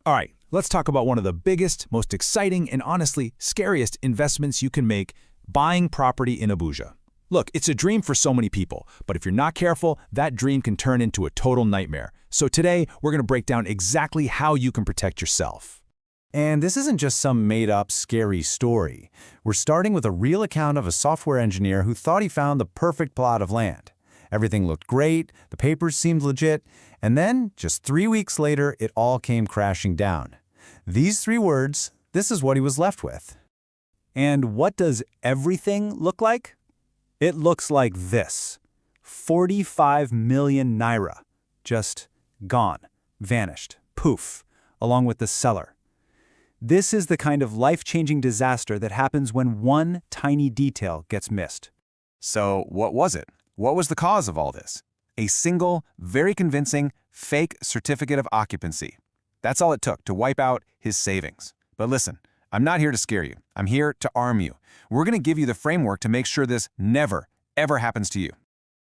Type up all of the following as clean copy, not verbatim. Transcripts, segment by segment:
All right, let's talk about one of the biggest, most exciting, and honestly scariest investments you can make, buying property in Abuja. Look, it's a dream for so many people, but if you're not careful, that dream can turn into a total nightmare. So today, we're going to break down exactly how you can protect yourself. And this isn't just some made-up, scary story. We're starting with a real account of a software engineer who thought he found the perfect plot of land. Everything looked great, the papers seemed legit, and then, just 3 weeks later, it all came crashing down. These 3 words, this is what he was left with. And what does everything look like? It looks like this. 45 million naira. Just gone, vanished, poof, along with the seller. This is the kind of life-changing disaster that happens when one tiny detail gets missed. So what was it? What was the cause of all this? A single, very convincing, fake certificate of occupancy. That's all it took to wipe out his savings. But listen, I'm not here to scare you. I'm here to arm you. We're going to give you the framework to make sure this never, ever happens to you.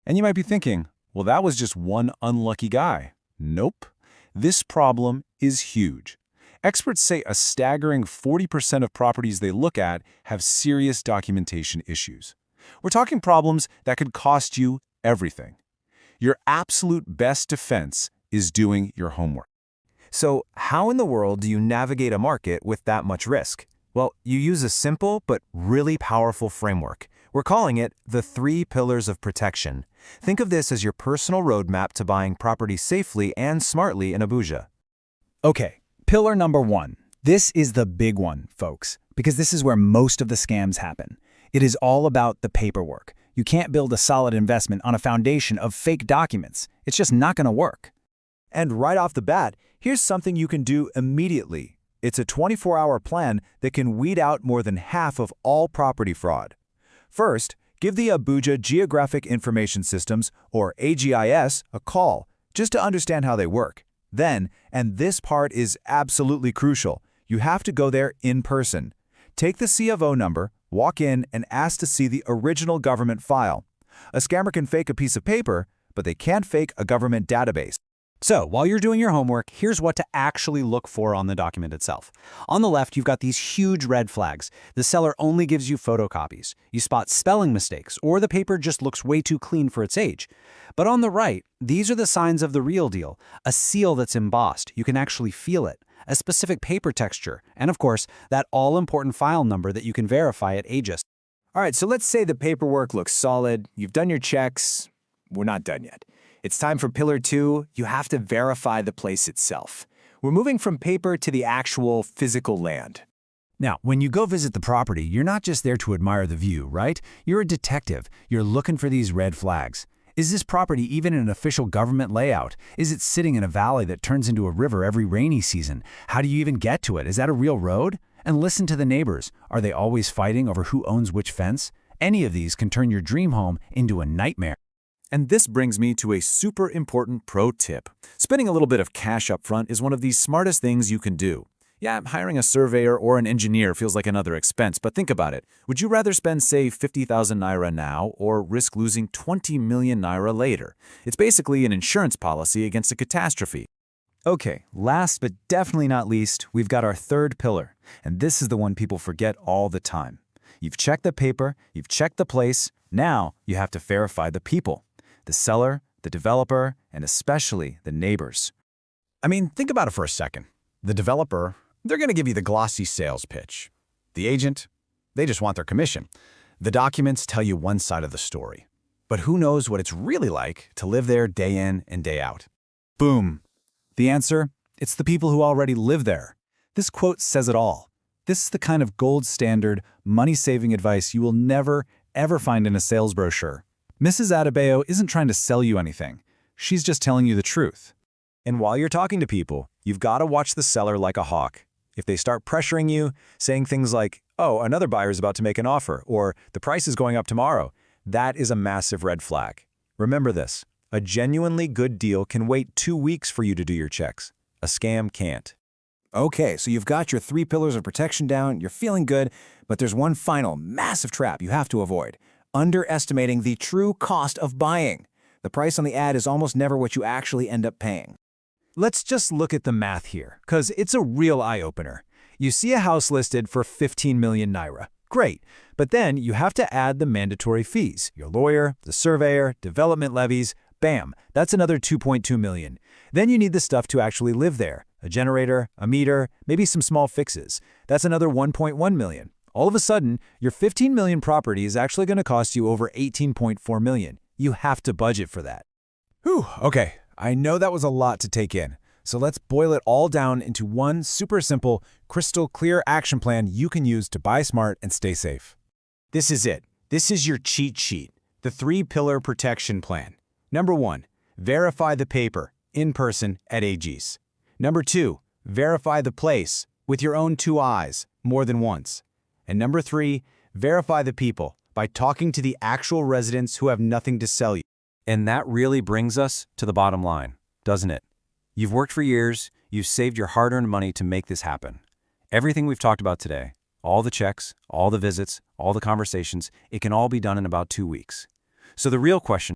And you might be thinking, well, that was just one unlucky guy. Nope. This problem is huge. Experts say a staggering 40% of properties they look at have serious documentation issues. We're talking problems that could cost you everything. Your absolute best defense is doing your homework. So how in the world do you navigate a market with that much risk? Well, you use a simple but really powerful framework. We're calling it the 3 pillars of protection. Think of this as your personal roadmap to buying property safely and smartly in Abuja. Okay, pillar number 1. This is the big one, folks, because this is where most of the scams happen. It is all about the paperwork. You can't build a solid investment on a foundation of fake documents. It's just not going to work. And right off the bat, here's something you can do immediately. It's a 24-hour plan that can weed out more than half of all property fraud. First, give the Abuja Geographic Information Systems, or AGIS, a call, just to understand how they work. Then, and this part is absolutely crucial, you have to go there in person. Take the C of O number, walk in, and ask to see the original government file. A scammer can fake a piece of paper, but they can't fake a government database. So, while you're doing your homework, here's what to actually look for on the document itself. On the left, you've got these huge red flags. The seller only gives you photocopies. You spot spelling mistakes, or the paper just looks way too clean for its age. But on the right, these are the signs of the real deal. A seal that's embossed. You can actually feel it. A specific paper texture, and of course, that all-important file number that you can verify at Aegis. All right, so let's say the paperwork looks solid, you've done your checks. We're not done yet. It's time for pillar 2. You have to verify the place itself. We're moving from paper to the actual physical land. Now, when you go visit the property, you're not just there to admire the view, right? You're a detective. You're looking for these red flags. Is this property even an official government layout? Is it sitting in a valley that turns into a river every rainy season? How do you even get to it? Is that a real road? And listen to the neighbors. Are they always fighting over who owns which fence? Any of these can turn your dream home into a nightmare. And this brings me to a super important pro tip. Spending a little bit of cash up front is one of the smartest things you can do. Yeah, hiring a surveyor or an engineer feels like another expense, but think about it. Would you rather spend, say, 50,000 naira now or risk losing 20 million naira later? It's basically an insurance policy against a catastrophe. Okay, last but definitely not least, we've got our 3rd pillar, and this is the one people forget all the time. You've checked the paper, you've checked the place, now you have to verify the people. The seller, the developer, and especially the neighbors. I mean, think about it for a second. The developer, they're going to give you the glossy sales pitch. The agent, they just want their commission. The documents tell you one side of the story. But who knows what it's really like to live there day in and day out? Boom. The answer? It's the people who already live there. This quote says it all. This is the kind of gold standard, money-saving advice you will never, ever find in a sales brochure. Mrs. Adebayo isn't trying to sell you anything. She's just telling you the truth. And while you're talking to people, you've got to watch the seller like a hawk. If they start pressuring you, saying things like, oh, another buyer is about to make an offer, or the price is going up tomorrow, that is a massive red flag. Remember this, a genuinely good deal can wait 2 weeks for you to do your checks. A scam can't. Okay, so you've got your 3 pillars of protection down, you're feeling good, but there's one final massive trap you have to avoid. Underestimating the true cost of buying. The price on the ad is almost never what you actually end up paying. Let's just look at the math here, because it's a real eye-opener. You see a house listed for 15 million naira. Great, but then you have to add the mandatory fees. Your lawyer, the surveyor, development levies, bam, that's another 2.2 million. Then you need the stuff to actually live there. A generator, a meter, maybe some small fixes. That's another 1.1 million. All of a sudden, your 15 million property is actually going to cost you over 18.4 million. You have to budget for that. Whew, okay. I know that was a lot to take in. So let's boil it all down into one super simple, crystal clear action plan you can use to buy smart and stay safe. This is it. This is your cheat sheet, the 3-pillar protection plan. Number 1, verify the paper, in person at AG's. Number 2, verify the place, with your own 2 eyes, more than once. And number 3, verify the people, by talking to the actual residents who have nothing to sell you. And that really brings us to the bottom line, doesn't it? You've worked for years, you've saved your hard-earned money to make this happen. Everything we've talked about today, all the checks, all the visits, all the conversations, it can all be done in about 2 weeks. So the real question